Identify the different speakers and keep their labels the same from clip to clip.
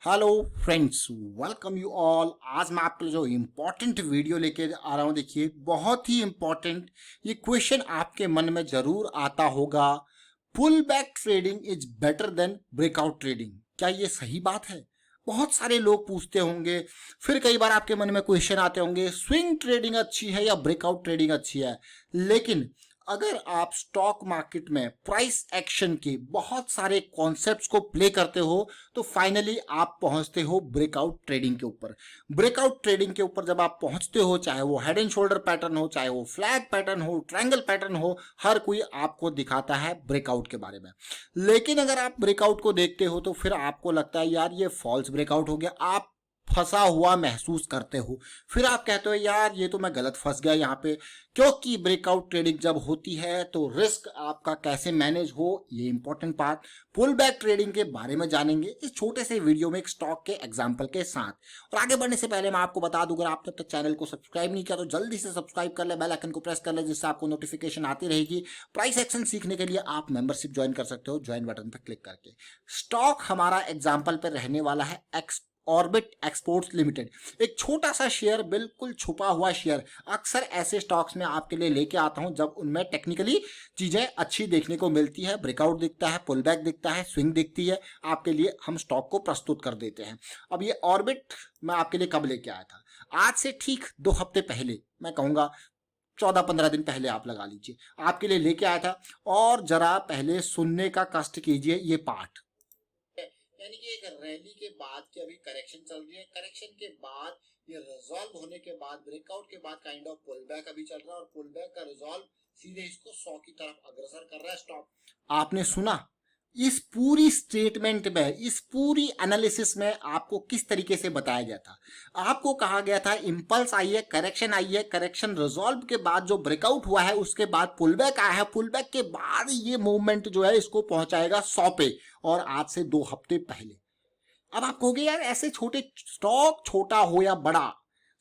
Speaker 1: Hello friends, welcome you all. आज मैं आपके लिए जो इम्पोर्टेंट वीडियो लेके आ रहा हूँ, देखिए बहुत ही इम्पोर्टेंट। ये क्वेश्चन आपके मन में जरूर आता होगा, pull back trading is better than breakout trading. क्या ये सही बात है? बहुत सारे लोग पूछते होंगे। फिर कई बार आपके मन में क्वेश्चन आते होंगे, स्विंग ट्रेडिंग अच्छी है या ब्रेकआउट ट्रेडिंग अच्छी है। लेकिन अगर आप स्टॉक मार्केट में प्राइस एक्शन के बहुत सारे कॉन्सेप्ट्स को प्ले करते हो तो फाइनली आप पहुंचते हो ब्रेकआउट ट्रेडिंग के ऊपर। ब्रेकआउट ट्रेडिंग के ऊपर जब आप पहुंचते हो, चाहे वो हेड एंड शोल्डर पैटर्न हो, चाहे वो फ्लैग पैटर्न हो, ट्रायंगल पैटर्न हो, हर कोई आपको दिखाता है ब्रेकआउट के बारे में। लेकिन अगर आप ब्रेकआउट को देखते हो तो फिर आपको लगता है यार ये फॉल्स ब्रेकआउट हो गया, आप फंसा हुआ महसूस करते हो। फिर आप कहते हो यार ये तो मैं गलत फंस गया यहाँ पे। क्योंकि ब्रेकआउट ट्रेडिंग जब होती है तो रिस्क आपका कैसे मैनेज हो, ये important part pull back trading के बारे में जानेंगे इस छोटे से वीडियो में, एक स्टॉक के एग्जांपल के साथ। और आगे बढ़ने से पहले मैं आपको बता दूं, अगर आपने तक चैनल को सब्सक्राइब नहीं किया तो जल्दी से सब्सक्राइब कर ले, बेल आइकन को प्रेस कर ले, जिससे आपको नोटिफिकेशन आती रहेगी। प्राइस एक्शन सीखने के लिए आप मेंबरशिप ज्वाइन कर सकते हो, ज्वाइन बटन पर क्लिक करके। स्टॉक हमारा एग्जाम्पल पर रहने वाला है ऑर्बिट एक्सपोर्ट्स लिमिटेड। एक छोटा सा शेयर, बिल्कुल छुपा हुआ शेयर। अक्सर ऐसे स्टॉक्स में आपके लिए लेके आता हूं जब उनमें टेक्निकली चीजें अच्छी देखने को मिलती है, ब्रेकआउट दिखता है, पुल बैक दिखता है, स्विंग दिखती है, आपके लिए हम स्टॉक को प्रस्तुत कर देते हैं। अब ये ऑर्बिट मैं आपके लिए कब लेके आया था? आज से ठीक 2 हफ्ते पहले, मैं कहूंगा 14-15 दिन पहले आप लगा लीजिए, आपके लिए लेके आया था। और जरा पहले सुनने का कष्ट कीजिए ये पार्ट। यानी कि एक रैली के बाद की अभी करेक्शन चल रही है, करेक्शन के बाद ये रिजॉल्व होने के बाद, ब्रेकआउट के बाद काइंड ऑफ पुल बैक अभी चल रहा है, और पुल बैक का रिजॉल्व सीधे इसको 100 की तरफ अग्रसर कर रहा है स्टॉक। आपने सुना? इस पूरी स्टेटमेंट में, इस पूरी एनालिसिस में आपको किस तरीके से बताया गया था? आपको कहा गया था इंपल्स आई है, करेक्शन आई है, करेक्शन रिजॉल्व के बाद जो ब्रेकआउट हुआ है उसके बाद पुल बैक आया है, पुल बैक के बाद ये मूवमेंट जो है इसको पहुंचाएगा 100 पे, और आज से 2 हफ्ते पहले। अब आप कहोगे यार ऐसे छोटे स्टॉक, छोटा हो या बड़ा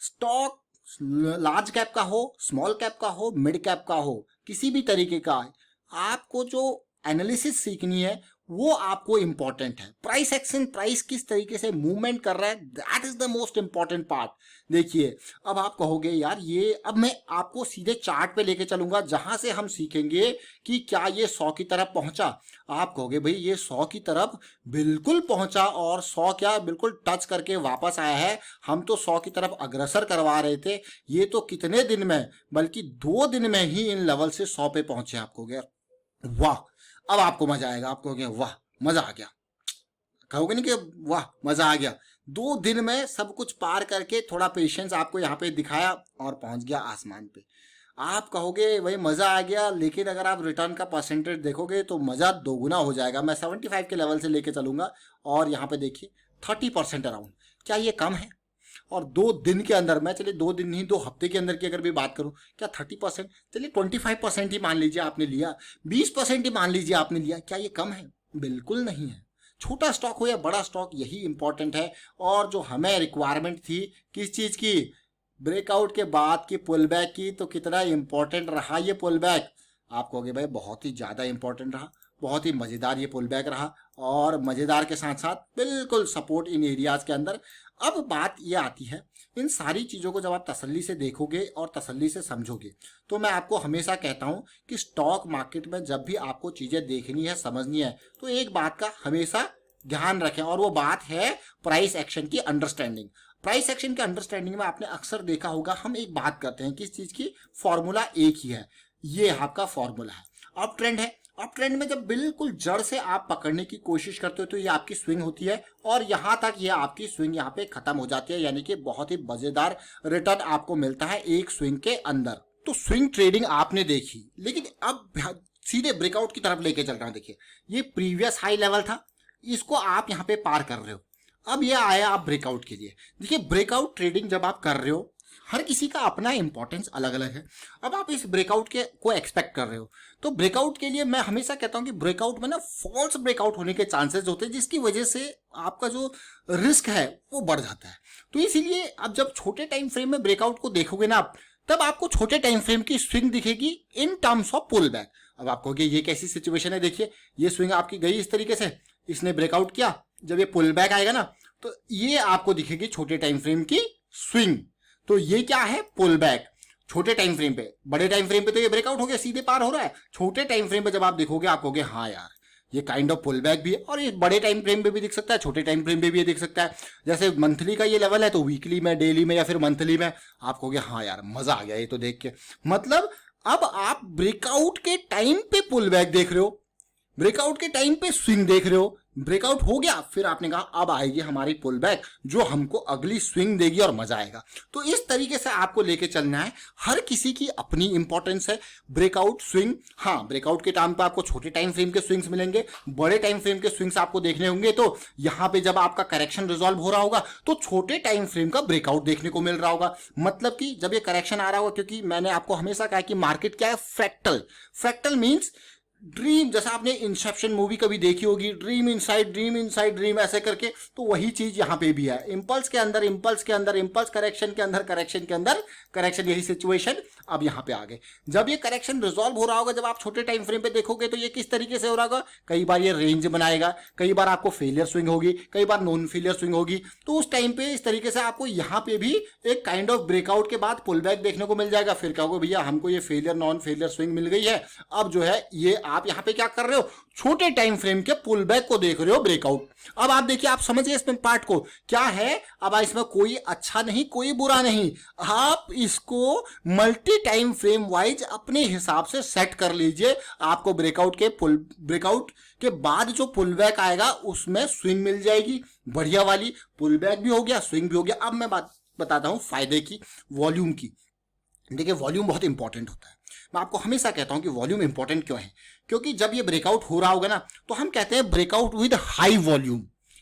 Speaker 1: स्टॉक, लार्ज कैप का हो, स्मॉल कैप का हो, मिड कैप का हो, किसी भी तरीके का, आपको जो एनालिसिस सीखनी है वो आपको इंपॉर्टेंट है। प्राइस एक्शन, प्राइस किस तरीके से मूवमेंट कर रहा है, that is the most important part. देखिए, अब आप कहोगे यार ये, अब मैं आपको सीधे चार्ट पे लेके चलूंगा जहां से हम सीखेंगे कि क्या ये 100 की तरफ पहुंचा। आप कहोगे भाई ये 100 की तरफ बिल्कुल पहुंचा, और 100 क्या बिल्कुल टच करके वापस आया है, हम तो 100 की तरफ अग्रसर करवा रहे थे, ये तो कितने दिन में, बल्कि 2 दिन में ही इन लेवल से 100 पे पहुंचे। आप कहोगे वाह, अब आपको मजा आएगा, आप कहोगे वाह मजा आ गया, कहोगे नहीं कि वाह मजा आ गया। 2 दिन में सब कुछ पार करके, थोड़ा पेशेंस आपको यहाँ पे दिखाया और पहुंच गया आसमान पे। आप कहोगे वही मजा आ गया, लेकिन अगर आप रिटर्न का परसेंटेज देखोगे तो मजा दोगुना हो जाएगा। मैं 75 के लेवल से लेके चलूंगा, और यहाँ पे देखिए 30% अराउंड। क्या ये कम है? और 2 दिन के अंदर, मैं चलिए 2 दिन नहीं 2 हफ्ते के अंदर की अगर भी बात करूं, क्या 30%, चलिए 25% ही मान लीजिए आपने लिया, 20% ही मान लीजिए आपने लिया, क्या ये कम है? बिल्कुल नहीं है। छोटा स्टॉक हो या बड़ा स्टॉक, यही इंपॉर्टेंट है। और जो हमें रिक्वायरमेंट थी किस चीज की, ब्रेकआउट के बाद की पुल बैक की, तो कितना इंपॉर्टेंट रहा ये पुल बैक? आप कहोगे भाई बहुत ही ज्यादा इंपॉर्टेंट रहा, बहुत ही मजेदार ये पुल बैक रहा, और मजेदार के साथ साथ बिल्कुल सपोर्ट इन एरियाज के अंदर। अब बात ये आती है, इन सारी चीजों को जब आप तसल्ली से देखोगे और तसल्ली से समझोगे, तो मैं आपको हमेशा कहता हूं कि स्टॉक मार्केट में जब भी आपको चीजें देखनी है, समझनी है, तो एक बात का हमेशा ध्यान रखें, और वो बात है प्राइस एक्शन की अंडरस्टैंडिंग। प्राइस एक्शन के अंडरस्टैंडिंग में आपने अक्सर देखा होगा, हम एक बात करते हैं कि इस चीज की फॉर्मूला एक ही है, ये आपका फॉर्मूला है। अप ट्रेंड है, अप ट्रेंड में जब बिल्कुल जड़ से आप पकड़ने की कोशिश करते हो तो ये आपकी स्विंग होती है, और यहां तक ये आपकी स्विंग यहाँ पे खत्म हो जाती है, यानी कि बहुत ही मजेदार रिटर्न आपको मिलता है एक स्विंग के अंदर। तो स्विंग ट्रेडिंग आपने देखी, लेकिन अब सीधे ब्रेकआउट की तरफ लेके चल रहा हूं। देखिए, ये प्रीवियस हाई लेवल था, इसको आप यहाँ पे पार कर रहे हो, अब ये आया आप ब्रेकआउट के लिए। देखिए, ब्रेकआउट ट्रेडिंग जब आप कर रहे हो, हर किसी का अपना इंपॉर्टेंस अलग अलग है। अब आप इस ब्रेकआउट के को एक्सपेक्ट कर रहे हो, तो ब्रेकआउट के लिए मैं हमेशा कहता हूं कि ब्रेकआउट में ना फॉल्स ब्रेकआउट होने के चांसेस होते हैं, जिसकी वजह से आपका जो रिस्क है वो बढ़ जाता है। तो इसीलिए अब जब छोटे टाइम फ्रेम में ब्रेकआउट को देखोगे ना आप, तब आपको छोटे टाइम फ्रेम की स्विंग दिखेगी in terms of pull back. अब आप कहोगे ये कैसी सिचुएशन है? देखिए, ये स्विंग आपकी गई इस तरीके से, इसने ब्रेकआउट किया, जब ये पुल बैक आएगा ना, तो ये आपको दिखेगी छोटे टाइम फ्रेम की स्विंग। तो ये क्या है, पुल बैक छोटे टाइम फ्रेम पे। बड़े टाइम फ्रेम पे तो ये ब्रेकआउट हो गया, सीधे पार हो रहा है। छोटे टाइम फ्रेम पे जब आप देखोगे आप कहोगे हाँ यार ये काइंड ऑफ पुल बैक भी है, और ये बड़े टाइम फ्रेम पे भी दिख सकता है, छोटे टाइम फ्रेम पे भी ये दिख सकता है। जैसे मंथली का ये लेवल है तो वीकली में, डेली में या फिर मंथली में आप कहोगे हाँ यार मजा आ गया ये तो देख के। मतलब अब आप ब्रेकआउट के टाइम पे पुल बैक देख रहे हो, ब्रेकआउट के टाइम पे स्विंग देख रहे हो। ब्रेकआउट हो गया, फिर आपने कहा अब आएगी हमारी पुल बैक जो हमको अगली स्विंग देगी और मजा आएगा। तो इस तरीके से आपको लेके चलना है। हर किसी की अपनी इंपॉर्टेंस है। ब्रेकआउट, स्विंग, हाँ ब्रेकआउट के टाइम पे आपको छोटे टाइम फ्रेम के स्विंग्स मिलेंगे, बड़े टाइम फ्रेम के स्विंग्स आपको देखने होंगे। तो यहां पे जब आपका करेक्शन रिजॉल्व हो रहा होगा तो छोटे टाइम फ्रेम का ब्रेकआउट देखने को मिल रहा होगा। मतलब कि जब ये करेक्शन आ रहा होगा, क्योंकि मैंने आपको हमेशा कहा कि मार्केट क्या है, फ्रैक्टल। फ्रैक्टल मीन्स ड्रीम, जैसा आपने इंसेप्शन मूवी कभी देखी होगी, dream inside dream inside dream ऐसे करके, तो वही चीज यहां पे भी है। इंपल्स के अंदर इंपल्स के अंदर इंपल्स, करेक्शन के अंदर करेक्शन के अंदर करेक्शन, यही सिचुएशन अब यहां पे आ गए। जब ये करेक्शन रिजॉल्व हो रहा होगा, जब आप छोटे टाइम फ्रेम पे देखोगे तो ये किस तरीके से हो रहा होगा, कई बार ये रेंज बनाएगा, कई बार आपको फेलियर स्विंग होगी, कई बार नॉन फेलियर स्विंग होगी। तो उस टाइम पे इस तरीके से आपको यहां पे भी एक काइंड ऑफ ब्रेकआउट के बाद पुल बैक देखने को मिल जाएगा। फिर कहोगे भैया हमको ये फेलियर नॉन फेलियर स्विंग मिल गई है, अब जो है ये आप यहां पे क्या कर रहे हो, छोटे टाइम फ्रेम के पुल बैक को देख रहे हो, ब्रेकआउट। अब आप देखिए, आप समझिए इसमें पार्ट को क्या है। अब इसमें कोई अच्छा नहीं कोई बुरा नहीं, आप इसको मल्टी टाइम फ्रेम वाइज अपने हिसाब से सेट कर लीजिए। आपको ब्रेकआउट के बाद जो पुल बैक आएगा उसमें स्विंग मिल जाएगी बढ़िया वाली। पुल बैक भी हो गया, स्विंग भी हो गया। अब मैं बात बताता हूं फायदे की, वॉल्यूम की। देखिए वॉल्यूम बहुत इंपॉर्टेंट होता है। मैं आपको हमेशा कहता हूं कि वॉल्यूम इंपॉर्टेंट क्यों है, क्योंकि जब ये ब्रेकआउट हो रहा होगा ना तो हम कहते हैं ब्रेकआउट विद हाई वॉल्यूम,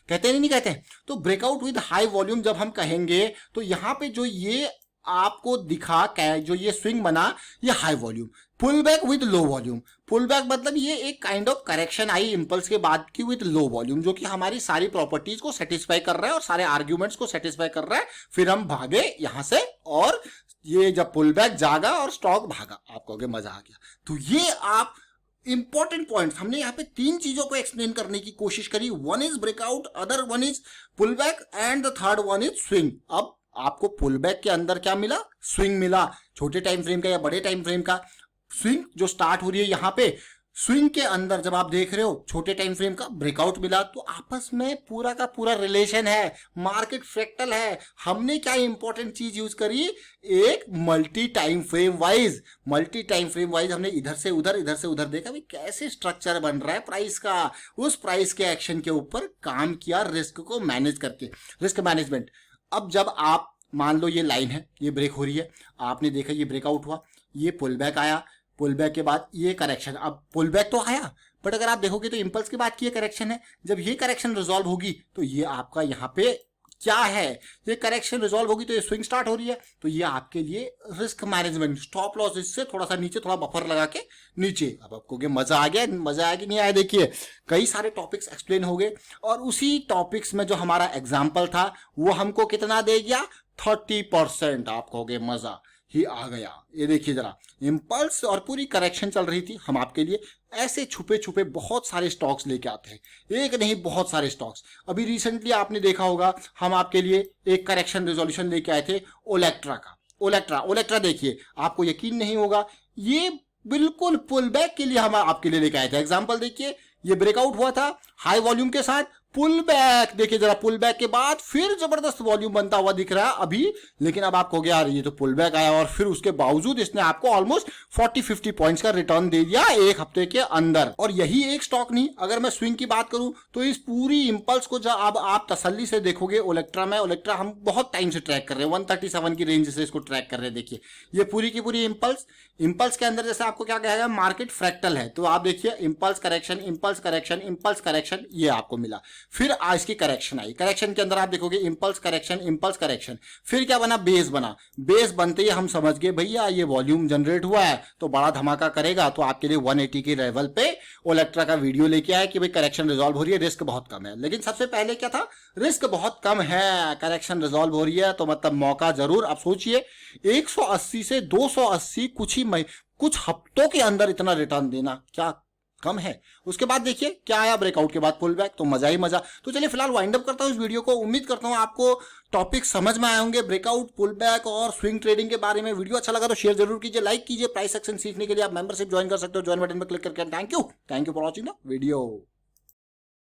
Speaker 1: कहते हैं नहीं कहते हैं। तो ब्रेकआउट विद हाई वॉल्यूम जब हम कहेंगे तो यहां पे जो ये आपको दिखा, जो ये स्विंग बना, ये high volume. Pull back with low volume, pull back मतलब ये एक काइंड ऑफ करेक्शन आई इंपल्स के बाद की विद लो वॉल्यूम, जो कि हमारी सारी प्रॉपर्टीज को सेटिस्फाई कर रहा है और सारे आर्ग्यूमेंट्स को सेटिस्फाई कर रहा है। फिर हम भागे यहां से, और ये जब पुल बैक जागा और स्टॉक भागा, आप कहोगे मजा आ गया। तो ये आप इंपॉर्टेंट पॉइंट, हमने यहाँ पे 3 चीजों को एक्सप्लेन करने की कोशिश करी। One is breakout, other one is pull back, and the third one is swing. अब आपको पुल बैक के अंदर क्या मिला, स्विंग मिला, छोटे टाइम फ्रेम का या बड़े टाइम फ्रेम का। स्विंग जो स्टार्ट हो रही है यहाँ पे, स्विंग के अंदर जब आप देख रहे हो छोटे टाइम फ्रेम का ब्रेकआउट मिला, तो आपस में पूरा का पूरा रिलेशन है, मार्केट फ्रैक्टल है। हमने क्या इंपॉर्टेंट चीज यूज करी, एक multi time frame wise. Multi time frame wise हमने इधर से उधर देखा भी कैसे स्ट्रक्चर बन रहा है प्राइस का, उस प्राइस के एक्शन के ऊपर काम किया, रिस्क को मैनेज करके, रिस्क मैनेजमेंट। अब जब आप मान लो ये लाइन है, ये ब्रेक हो रही है, आपने देखा ये ब्रेकआउट हुआ, ये पुल बैक आया, पुल बैक के बाद ये करेक्शन। अब पुल बैक तो आया, बट अगर आप देखोगे तो इंपल्स के बाद की ये करेक्शन है। जब ये करेक्शन रिजॉल्व होगी तो ये आपका यहाँ पे क्या है, ये करेक्शन रिजॉल्व होगी तो ये स्विंग स्टार्ट हो रही है। तो ये आपके लिए रिस्क मैनेजमेंट, स्टॉप लॉस, इससे थोड़ा सा नीचे, थोड़ा बफर लगा के नीचे। अब आपको मजा आ गया, मजा आया कि नहीं आया। देखिए कई सारे टॉपिक्स एक्सप्लेन हो गए, और उसी टॉपिक्स में जो हमारा एग्जाम्पल था वो हमको कितना दे गया, 30%। आप कहोगे मजा ही आ गया। ये देखिए जरा, इंपल्स और पूरी करेक्शन चल रही थी, हम आपके लिए ऐसे छुपे छुपे बहुत सारे स्टॉक्स लेके आते हैं, एक नहीं बहुत सारे स्टॉक्स। अभी रिसेंटली आपने देखा होगा हम आपके लिए एक करेक्शन रेजोल्यूशन लेके आए थे ओलेक्ट्रा का। ओलेक्ट्रा देखिए, आपको यकीन नहीं होगा, ये बिल्कुल पुल बैक के लिए हम आपके लिए लेके आए थे। एग्जाम्पल देखिए, ये ब्रेकआउट हुआ था हाई वॉल्यूम के साथ, पुल बैक देखिए जरा, पुल बैक के बाद फिर जबरदस्त वॉल्यूम बनता हुआ दिख रहा है अभी। लेकिन अब आप कहोगे यार ये तो पुल बैक आया, और फिर उसके बावजूद इसने आपको ऑलमोस्ट 40-50 पॉइंट्स का रिटर्न दे दिया एक हफ्ते के अंदर। और यही एक स्टॉक नहीं, अगर मैं स्विंग की बात करूं तो इस पूरी इंपल्स को जब अब आप तसल्ली से देखोगे, ओलेक्ट्रा हम बहुत टाइम से ट्रैक कर रहे हैं, 137 की रेंज से इसको ट्रैक कर रहे हैं। देखिए ये पूरी की पूरी इंपल्स के अंदर जैसे आपको क्या कहेगा, मार्केट फ्रैक्टल है। तो आप देखिए impulse correction, impulse correction, impulse correction, ये आपको मिला। फिर आज की करेक्शन आई, करेक्शन के अंदर आप देखोगे इंपल्स करेक्शन, फिर क्या बना, बेस बना। बेस बनते ही हम समझ गए भैया ये वॉल्यूम जनरेट हुआ है तो बड़ा धमाका करेगा। तो आपके लिए 180 के लेवल पे ओलेक्ट्रा का वीडियो लेके आया कि भाई करेक्शन रिजॉल्व हो रही है, रिस्क बहुत कम है। लेकिन सबसे पहले क्या था, रिस्क बहुत कम है, करेक्शन रिजॉल्व हो रही है तो मतलब मौका जरूर। आप सोचिए 180 से 280 कुछ हफ्तों के अंदर इतना रिटर्न देना, क्या कम है। उसके बाद देखिए क्या आया, ब्रेकआउट के बाद पुल बैक, तो मजा ही मजा। तो चलिए फिलहाल वाइंड अप करता हूँ इस वीडियो को। उम्मीद करता हूँ आपको टॉपिक समझ में आए होंगे, ब्रेकआउट, पुल बैक और स्विंग ट्रेडिंग के बारे में। वीडियो अच्छा लगा तो शेयर जरूर कीजिए, लाइक कीजिए। प्राइस एक्शन सीखने के लिए आप मेंबरशिप ज्वाइन कर सकते हो, ज्वाइन बटन पर क्लिक करके। Thank you for watching the video.